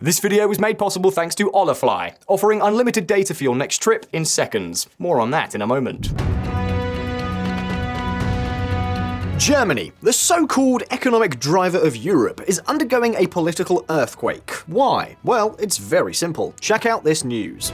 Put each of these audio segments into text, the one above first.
This video was made possible thanks to VisualPolitik, offering unlimited data for your next trip in seconds. More on that in a moment. Germany, the so-called economic driver of Europe, is undergoing a political earthquake. Why? Well, it's very simple. Check out this news.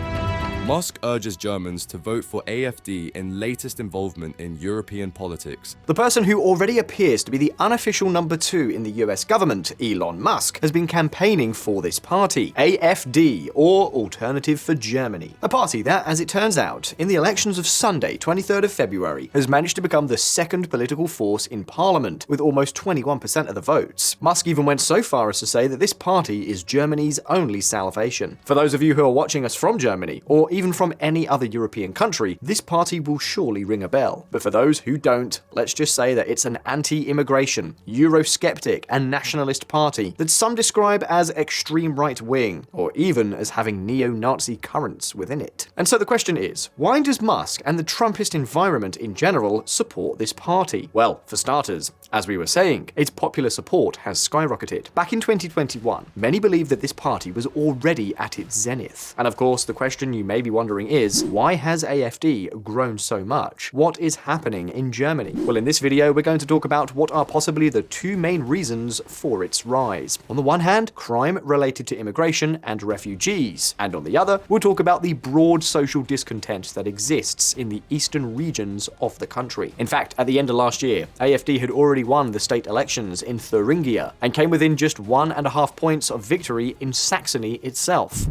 Musk urges Germans to vote for AfD in latest involvement in European politics. The person who already appears to be the unofficial number 2 in the US government, Elon Musk, has been campaigning for this party, AfD, or Alternative for Germany. A party that, as it turns out, in the elections of Sunday, 23rd of February, has managed to become the second political force in parliament, with almost 21% of the votes. Musk even went so far as to say that this party is Germany's only salvation. For those of you who are watching us from Germany, or even from any other European country, this party will surely ring a bell. But for those who don't, let's just say that it's an anti-immigration, Eurosceptic, and nationalist party that some describe as extreme right-wing, or even as having neo-Nazi currents within it. And so the question is, why does Musk and the Trumpist environment in general support this party? Well, for starters, as we were saying, its popular support has skyrocketed. Back in 2021, many believed that this party was already at its zenith. And of course, the question you may be wondering is, why has AfD grown so much? What is happening in Germany? Well, in this video, we're going to talk about what are possibly the two main reasons for its rise. On the one hand, crime related to immigration and refugees, and on the other, we'll talk about the broad social discontent that exists in the eastern regions of the country. In fact, at the end of last year, AfD had already won the state elections in Thuringia and came within just 1.5 points of victory in Saxony itself.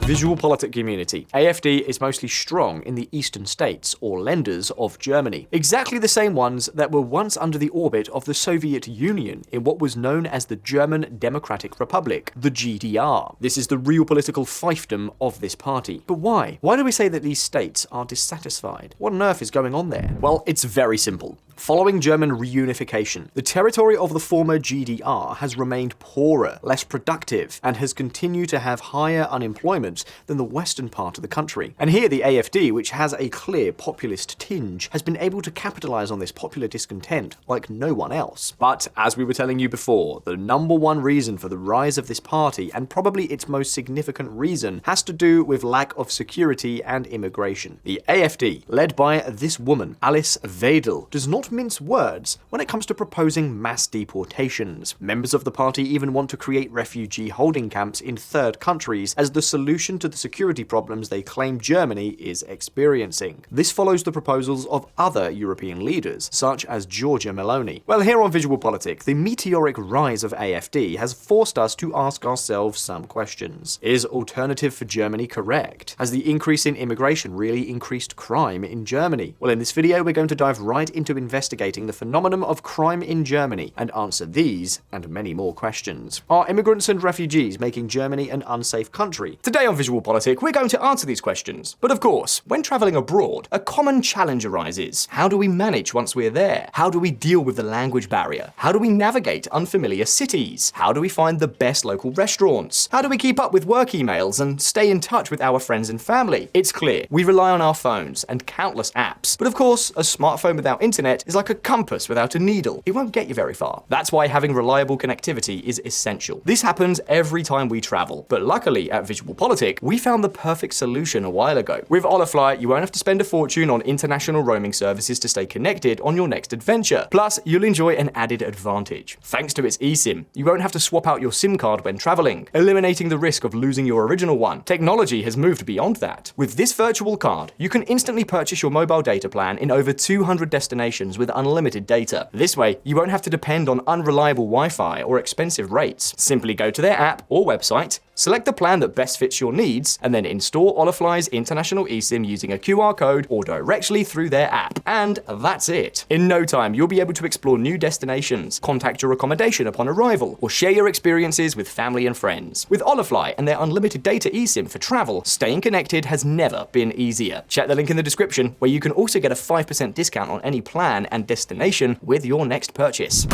VisualPolitik community. AfD is mostly strong in the eastern states, or Länders of Germany. Exactly the same ones that were once under the orbit of the Soviet Union in what was known as the German Democratic Republic, the GDR. This is the real political fiefdom of this party. But why? Why do we say that these states are dissatisfied? What on earth is going on there? Well, it's very simple. Following German reunification, the territory of the former GDR has remained poorer, less productive, and has continued to have higher unemployment than the western part of the country. And here the AfD, which has a clear populist tinge, has been able to capitalize on this popular discontent like no one else. But as we were telling you before, the number one reason for the rise of this party, and probably its most significant reason, has to do with lack of security and immigration. The AfD, led by this woman, Alice Weidel, does not mince words when it comes to proposing mass deportations. Members of the party even want to create refugee holding camps in third countries as the solution to the security problems they claim Germany is experiencing. This follows the proposals of other European leaders, such as Giorgia Meloni. Well, here on VisualPolitik, the meteoric rise of AfD has forced us to ask ourselves some questions. Is Alternative for Germany correct? Has the increase in immigration really increased crime in Germany? Well, in this video, we're going to dive right into investigating the phenomenon of crime in Germany and answer these and many more questions. Are immigrants and refugees making Germany an unsafe country? Today on VisualPolitik, we're going to answer these questions. But of course, when traveling abroad, a common challenge arises. How do we manage once we're there? How do we deal with the language barrier? How do we navigate unfamiliar cities? How do we find the best local restaurants? How do we keep up with work emails and stay in touch with our friends and family? It's clear, we rely on our phones and countless apps. But of course, a smartphone without internet is like a compass without a needle. It won't get you very far. That's why having reliable connectivity is essential. This happens every time we travel, but luckily at VisualPolitik, we found the perfect solution a while ago. With VisualPolitik, you won't have to spend a fortune on international roaming services to stay connected on your next adventure. Plus, you'll enjoy an added advantage. Thanks to its eSIM, you won't have to swap out your SIM card when traveling, eliminating the risk of losing your original one. Technology has moved beyond that. With this virtual card, you can instantly purchase your mobile data plan in over 200 destinations with unlimited data. This way, you won't have to depend on unreliable Wi-Fi or expensive rates. Simply go to their app or website, select the plan that best fits your needs, and then install VisualPolitik's international eSIM using a QR code or directly through their app. And that's it. In no time, you'll be able to explore new destinations, contact your accommodation upon arrival, or share your experiences with family and friends. With VisualPolitik and their unlimited data eSIM for travel, staying connected has never been easier. Check the link in the description, where you can also get a 5% discount on any plan and destination with your next purchase.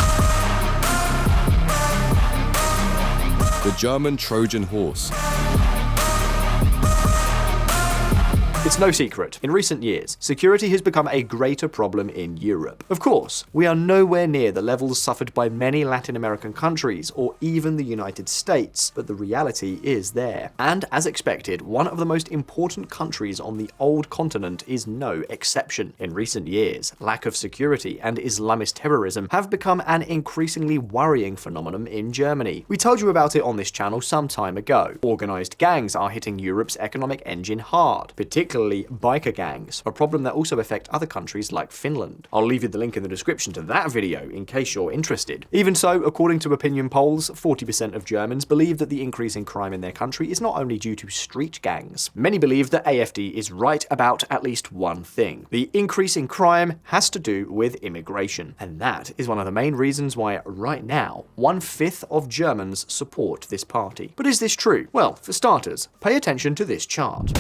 The German Trojan horse. It's no secret, in recent years, security has become a greater problem in Europe. Of course, we are nowhere near the levels suffered by many Latin American countries or even the United States, but the reality is there. And as expected, one of the most important countries on the old continent is no exception. In recent years, lack of security and Islamist terrorism have become an increasingly worrying phenomenon in Germany. We told you about it on this channel some time ago. Organized gangs are hitting Europe's economic engine hard, particularly biker gangs, a problem that also affect other countries like Finland. I'll leave you the link in the description to that video in case you're interested. Even so, according to opinion polls, 40% of Germans believe that the increase in crime in their country is not only due to street gangs. Many believe that AfD is right about at least one thing. The increase in crime has to do with immigration. And that is one of the main reasons why right now, 1/5 of Germans support this party. But is this true? Well, for starters, pay attention to this chart.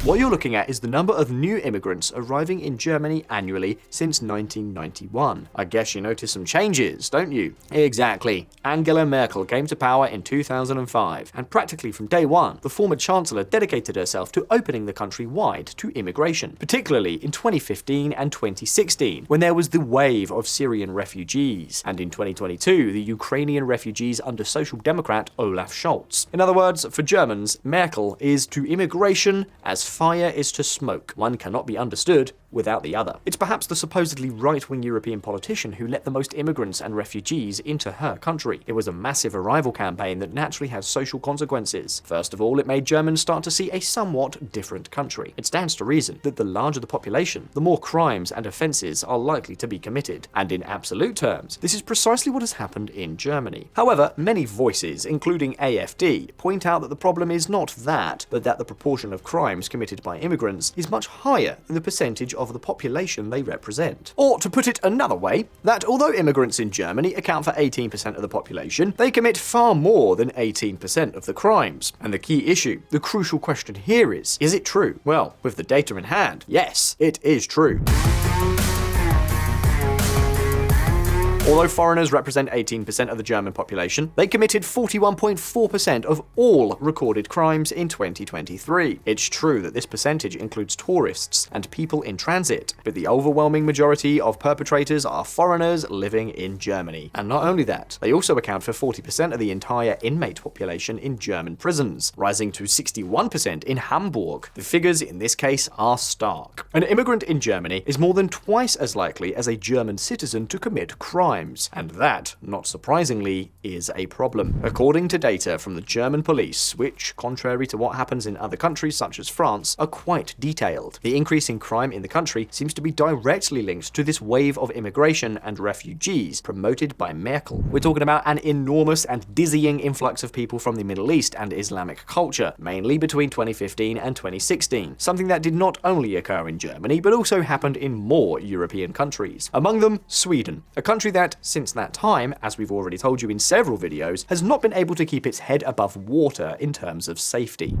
What you're looking at is the number of new immigrants arriving in Germany annually since 1991. I guess you notice some changes, don't you? Exactly. Angela Merkel came to power in 2005, and practically from day one, the former chancellor dedicated herself to opening the country wide to immigration, particularly in 2015 and 2016, when there was the wave of Syrian refugees, and in 2022, the Ukrainian refugees under Social Democrat Olaf Scholz. In other words, for Germans, Merkel is to immigration as fire is to smoke. One cannot be understood without the other. It's perhaps the supposedly right-wing European politician who let the most immigrants and refugees into her country. It was a massive arrival campaign that naturally has social consequences. First of all, it made Germans start to see a somewhat different country. It stands to reason that the larger the population, the more crimes and offences are likely to be committed. And in absolute terms, this is precisely what has happened in Germany. However, many voices, including AfD, point out that the problem is not that, but that the proportion of crimes committed by immigrants is much higher than the percentage of the population they represent. Or, to put it another way, that although immigrants in Germany account for 18% of the population, they commit far more than 18% of the crimes. And the key issue, the crucial question here is it true? Well, with the data in hand, yes, it is true. Although foreigners represent 18% of the German population, they committed 41.4% of all recorded crimes in 2023. It's true that this percentage includes tourists and people in transit, but the overwhelming majority of perpetrators are foreigners living in Germany. And not only that, they also account for 40% of the entire inmate population in German prisons, rising to 61% in Hamburg. The figures in this case are stark. An immigrant in Germany is more than twice as likely as a German citizen to commit crime. And that, not surprisingly, is a problem. According to data from the German police, which, contrary to what happens in other countries such as France, are quite detailed, the increase in crime in the country seems to be directly linked to this wave of immigration and refugees promoted by Merkel. We're talking about an enormous and dizzying influx of people from the Middle East and Islamic culture, mainly between 2015 and 2016, something that did not only occur in Germany, but also happened in more European countries. Among them, Sweden, a country that, since that time, as we've already told you in several videos, has not been able to keep its head above water in terms of safety.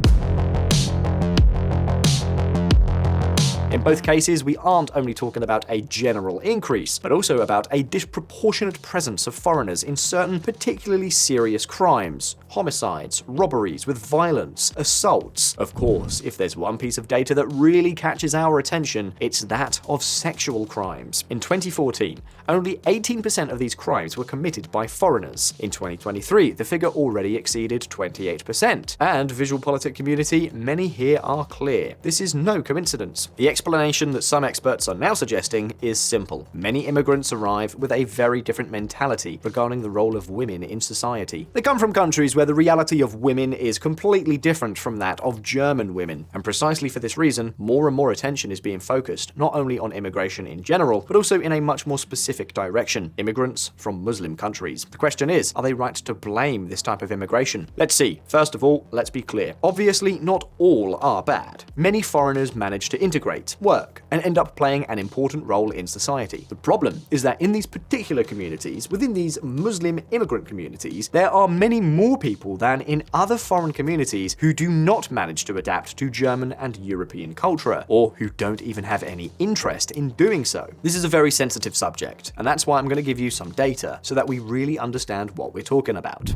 In both cases, we aren't only talking about a general increase, but also about a disproportionate presence of foreigners in certain particularly serious crimes, homicides, robberies with violence, assaults. Of course, if there's one piece of data that really catches our attention, it's that of sexual crimes. In 2014, only 18% of these crimes were committed by foreigners. In 2023, the figure already exceeded 28%. And VisualPolitik community, many here are clear. This is no coincidence. The explanation that some experts are now suggesting is simple. Many immigrants arrive with a very different mentality regarding the role of women in society. They come from countries where the reality of women is completely different from that of German women. And precisely for this reason, more and more attention is being focused not only on immigration in general, but also in a much more specific direction: immigrants from Muslim countries. The question is, are they right to blame this type of immigration? Let's see. First of all, let's be clear. Obviously, not all are bad. Many foreigners manage to integrate, work, and end up playing an important role in society. The problem is that in these particular communities, within these Muslim immigrant communities, there are many more people than in other foreign communities who do not manage to adapt to German and European culture, or who don't even have any interest in doing so. This is a very sensitive subject, and that's why I'm going to give you some data so that we really understand what we're talking about.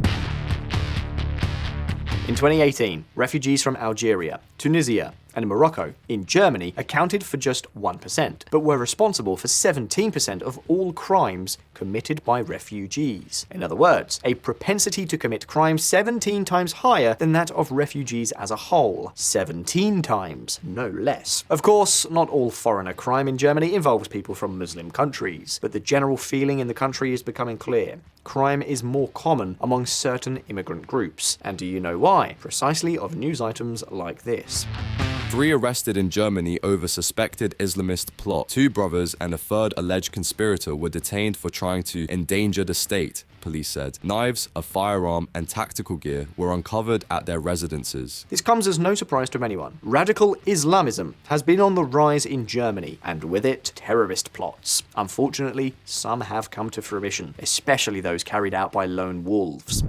In 2018, refugees from Algeria, Tunisia, and Morocco in Germany accounted for just 1%, but were responsible for 17% of all crimes committed by refugees. In other words, a propensity to commit crime 17 times higher than that of refugees as a whole. 17 times, no less. Of course, not all foreigner crime in Germany involves people from Muslim countries, but the general feeling in the country is becoming clear. Crime is more common among certain immigrant groups. And do you know why? Precisely of news items like this. 3 arrested in Germany over suspected Islamist plot. 2 brothers and a third alleged conspirator were detained for trying to endanger the state, police said. Knives, a firearm, and tactical gear were uncovered at their residences. This comes as no surprise to anyone. Radical Islamism has been on the rise in Germany, and with it, terrorist plots. Unfortunately, some have come to fruition, especially those carried out by lone wolves.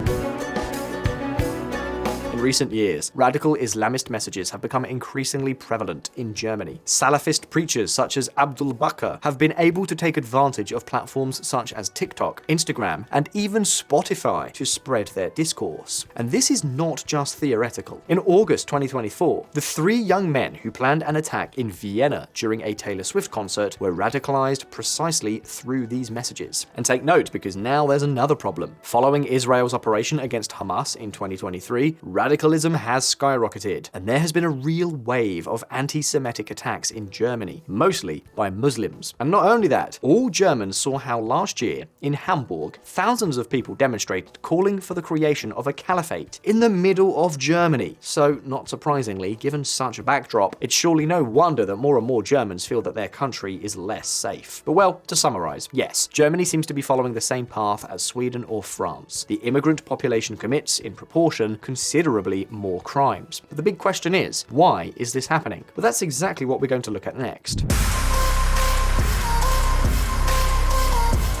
In recent years, radical Islamist messages have become increasingly prevalent in Germany. Salafist preachers such as Abdul Bakr have been able to take advantage of platforms such as TikTok, Instagram, and even Spotify to spread their discourse. And this is not just theoretical. In August 2024, the 3 young men who planned an attack in Vienna during a Taylor Swift concert were radicalized precisely through these messages. And take note, because now there's another problem. Following Israel's operation against Hamas in 2023, radicalism has skyrocketed, and there has been a real wave of anti-Semitic attacks in Germany, mostly by Muslims. And not only that, all Germans saw how last year, in Hamburg, thousands of people demonstrated calling for the creation of a caliphate in the middle of Germany. So, not surprisingly, given such a backdrop, it's surely no wonder that more and more Germans feel that their country is less safe. But well, to summarize, yes, Germany seems to be following the same path as Sweden or France. The immigrant population commits, in proportion, considerably more crimes. But the big question is, why is this happening? Well, that's exactly what we're going to look at next.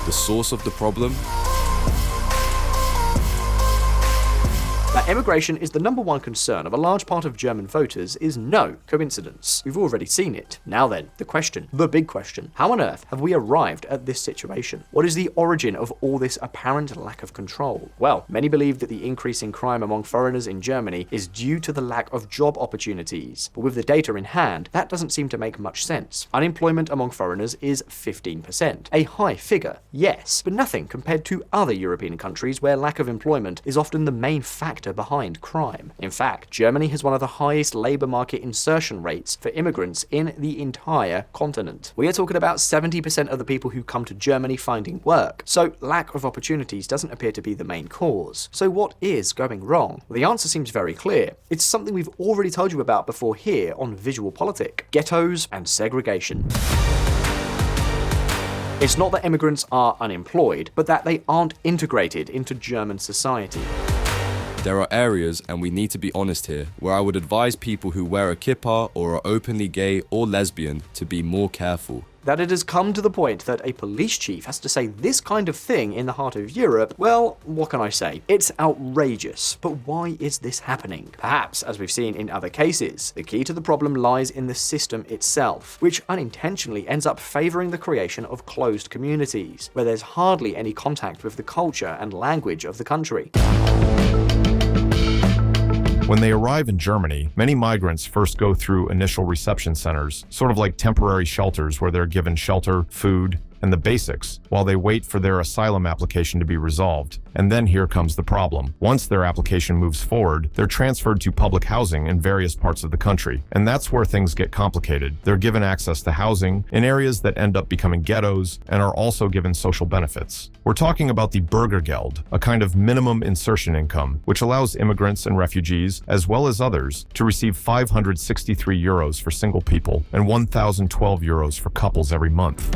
The source of the problem? That immigration is the #1 concern of a large part of German voters is no coincidence. We've already seen it. Now then, the big question. How on earth have we arrived at this situation? What is the origin of all this apparent lack of control? Well, many believe that the increase in crime among foreigners in Germany is due to the lack of job opportunities. But with the data in hand, that doesn't seem to make much sense. Unemployment among foreigners is 15%. A high figure, yes, but nothing compared to other European countries where lack of employment is often the main factor behind crime. In fact, Germany has one of the highest labor market insertion rates for immigrants in the entire continent. We are talking about 70% of the people who come to Germany finding work, so lack of opportunities doesn't appear to be the main cause. So what is going wrong? Well, the answer seems very clear. It's something we've already told you about before here on VisualPolitik: ghettos and segregation. It's not that immigrants are unemployed, but that they aren't integrated into German society. There are areas, and we need to be honest here, where I would advise people who wear a kippah or are openly gay or lesbian to be more careful. That it has come to the point that a police chief has to say this kind of thing in the heart of Europe, well, what can I say? It's outrageous. But why is this happening? Perhaps, as we've seen in other cases, the key to the problem lies in the system itself, which unintentionally ends up favoring the creation of closed communities, where there's hardly any contact with the culture and language of the country. When they arrive in Germany, many migrants first go through initial reception centers, sort of like temporary shelters where they're given shelter, food, and the basics while they wait for their asylum application to be resolved. And then here comes the problem. Once their application moves forward, they're transferred to public housing in various parts of the country. And that's where things get complicated. They're given access to housing in areas that end up becoming ghettos and are also given social benefits. We're talking about the Bürgergeld, a kind of minimum insertion income, which allows immigrants and refugees, as well as others, to receive 563 euros for single people and 1,012 euros for couples every month.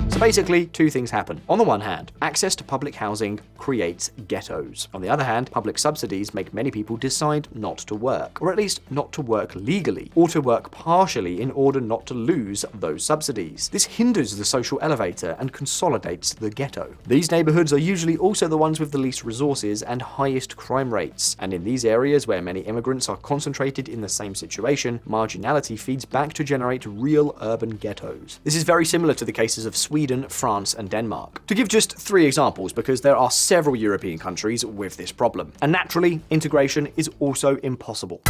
So basically, two things happen. On the one hand, access to public housing creates ghettos. On the other hand, public subsidies make many people decide not to work, or at least not to work legally, or to work partially in order not to lose those subsidies. This hinders the social elevator and consolidates the ghetto. These neighborhoods are usually also the ones with the least resources and highest crime rates. And in these areas where many immigrants are concentrated in the same situation, marginality feeds back to generate real urban ghettos. This is very similar to the cases of Sweden Sweden, France, and Denmark. To give just 3 examples, because there are several European countries with this problem. And naturally, integration is also impossible.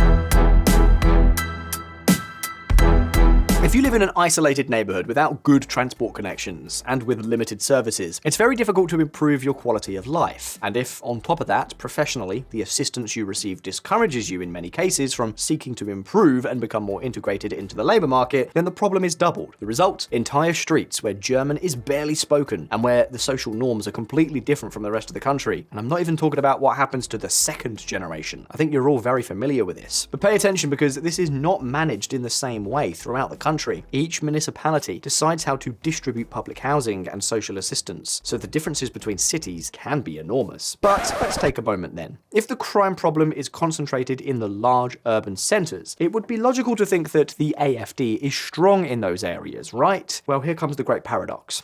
If you live in an isolated neighborhood without good transport connections and with limited services, it's very difficult to improve your quality of life. And if, on top of that, professionally, the assistance you receive discourages you in many cases from seeking to improve and become more integrated into the labor market, then the problem is doubled. The result? Entire streets where German is barely spoken and where the social norms are completely different from the rest of the country. And I'm not even talking about what happens to the second generation. I think you're all very familiar with this. But pay attention, because this is not managed in the same way throughout the country. Each municipality decides how to distribute public housing and social assistance, so the differences between cities can be enormous. But let's take a moment then. If the crime problem is concentrated in the large urban centers, it would be logical to think that the AfD is strong in those areas, right? Well, here comes the great paradox.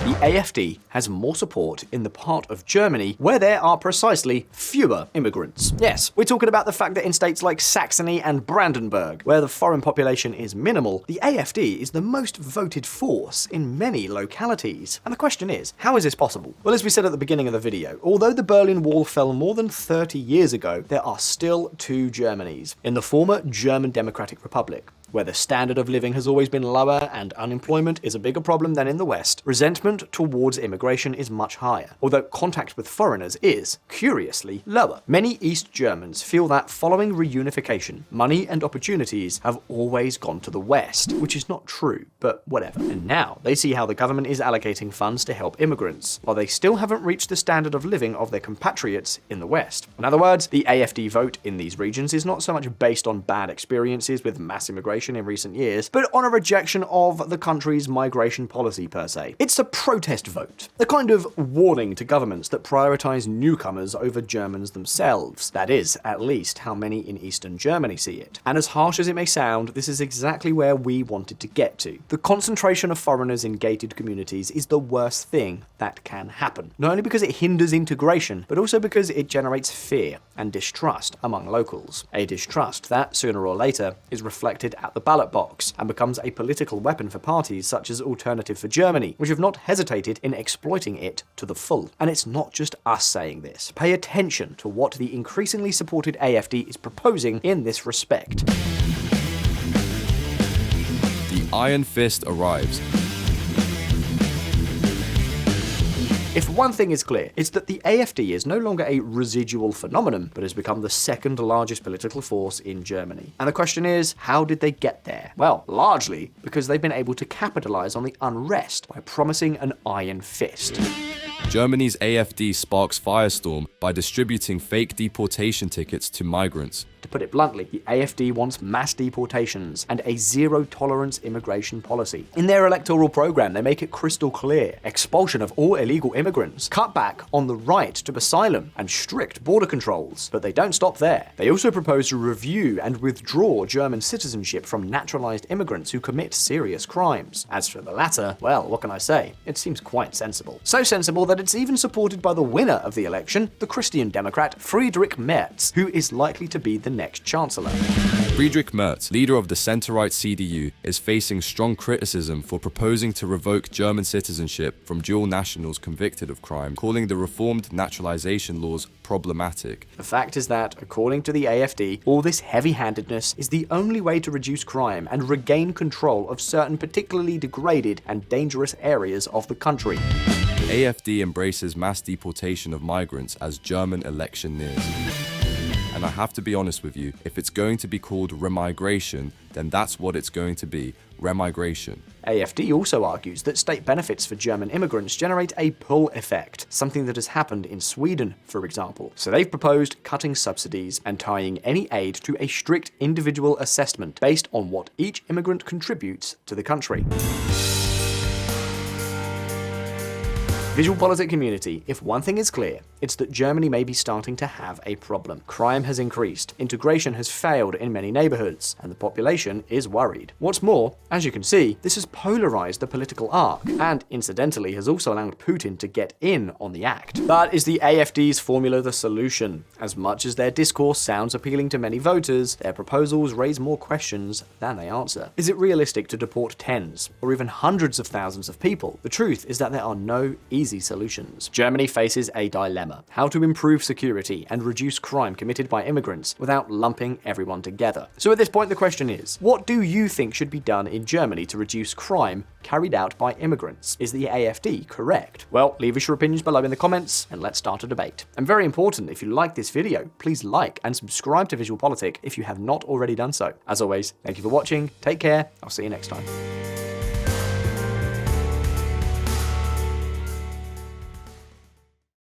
The AfD has more support in the part of Germany where there are precisely fewer immigrants. Yes, we're talking about the fact that in states like Saxony and Brandenburg, where the foreign population is minimal, the AfD is the most voted force in many localities. And the question is, how is this possible? Well, as we said at the beginning of the video, although the Berlin Wall fell more than 30 years ago, there are still 2 Germanys. In the former German Democratic Republic, where the standard of living has always been lower and unemployment is a bigger problem than in the West, resentment towards immigration is much higher, although contact with foreigners is, curiously, lower. Many East Germans feel that following reunification, money and opportunities have always gone to the West, which is not true, but whatever. And now they see how the government is allocating funds to help immigrants, while they still haven't reached the standard of living of their compatriots in the West. In other words, the AfD vote in these regions is not so much based on bad experiences with mass immigration in recent years, but on a rejection of the country's migration policy per se. It's a protest vote, a kind of warning to governments that prioritize newcomers over Germans themselves. That is, at least, how many in Eastern Germany see it. And as harsh as it may sound, this is exactly where we wanted to get to. The concentration of foreigners in gated communities is the worst thing that can happen. Not only because it hinders integration, but also because it generates fear and distrust among locals. A distrust that, sooner or later, is reflected at the ballot box and becomes a political weapon for parties such as Alternative for Germany, which have not hesitated in exploiting it to the full. And it's not just us saying this. Pay attention to what the increasingly supported AfD is proposing in this respect. The Iron Fist arrives. If one thing is clear, it's that the AfD is no longer a residual phenomenon, but has become the second largest political force in Germany. And the question is, how did they get there? Well, largely because they've been able to capitalize on the unrest by promising an iron fist. Germany's AfD sparks firestorm by distributing fake deportation tickets to migrants. To put it bluntly, the AfD wants mass deportations and a zero-tolerance immigration policy. In their electoral program, they make it crystal clear: expulsion of all illegal immigrants, cut back on the right to asylum, and strict border controls. But they don't stop there. They also propose to review and withdraw German citizenship from naturalized immigrants who commit serious crimes. As for the latter, well, what can I say? It seems quite sensible. So sensible that it's even supported by the winner of the election, the Christian Democrat Friedrich Merz, who is likely to be the next chancellor. Friedrich Merz, leader of the centre-right CDU, is facing strong criticism for proposing to revoke German citizenship from dual nationals convicted of crime, calling the reformed naturalization laws problematic. The fact is that, according to the AfD, all this heavy-handedness is the only way to reduce crime and regain control of certain particularly degraded and dangerous areas of the country. AfD embraces mass deportation of migrants as German election nears. And I have to be honest with you, if it's going to be called remigration, then that's what it's going to be, remigration. AfD also argues that state benefits for German immigrants generate a pull effect, something that has happened in Sweden, for example. So they've proposed cutting subsidies and tying any aid to a strict individual assessment based on what each immigrant contributes to the country. VisualPolitik community, if one thing is clear, It's that Germany may be starting to have a problem. Crime has increased, integration has failed in many neighborhoods, and the population is worried. What's more, as you can see, this has polarized the political arc, and incidentally has also allowed Putin to get in on the act. But is the AfD's formula the solution? As much as their discourse sounds appealing to many voters, their proposals raise more questions than they answer. Is it realistic to deport tens, or even hundreds of thousands of people? The truth is that there are no easy solutions. Germany faces a dilemma: how to improve security and reduce crime committed by immigrants without lumping everyone together. So at this point the question is, what do you think should be done in Germany to reduce crime carried out by immigrants? Is the AfD correct? Well, leave us your opinions below in the comments and let's start a debate. And very important, if you like this video, please like and subscribe to VisualPolitik if you have not already done so. As always, thank you for watching, take care, I'll see you next time.